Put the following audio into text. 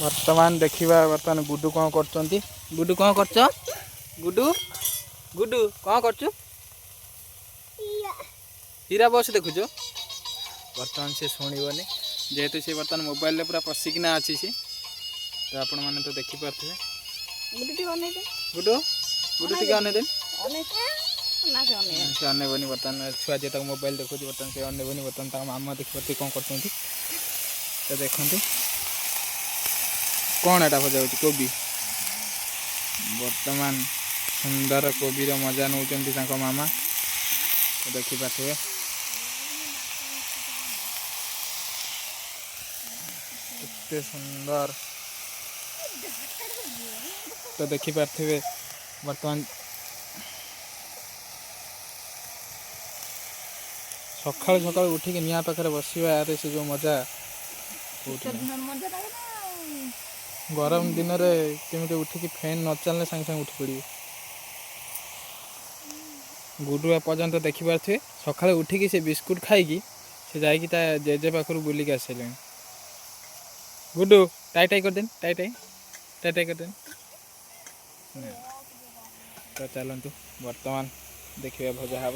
वर्तमान देखिबा वर्तमान गुडू कौन करचंती गुडू कौन करच गुडू गुडू कौन करचु हीरा बस देखुचो वर्तमान से शुणबनी जेहेतु से बर्तमान मोबाइल पूरा पशिकिना अच्छी सी तो आपण मैंने तो देखी पारे गुडू गुडू टी अनेदे से अनेबनी बर्तमान छुआ जी तक मोबाइल देखुँ बर्तमान से अनेबनी बर्तमान मामा देखी पार्टी कौन कर देखते कौन एटा भजा कोबी बर्तमान सुंदर कोबीर मजा नौ मामा तो देखिपारे केते सुंदर तो देखिपारे बर्तमान सकाल सकाल उठिक निआ पाखे बसवा यार से जो मजा गरम दिन में केमी उठिक फैन न चलने सागे सागे उठी पड़े गुडू पर्यंत देखिपारे सकाल उठिक से बिस्कुट खाई से जाकि जेजे पाखर बुलिक आसले गुडू टाई टाई कर देन टाई टाई टाई टाई कर देन तो चलतु वर्तमान देखिए भजा हम।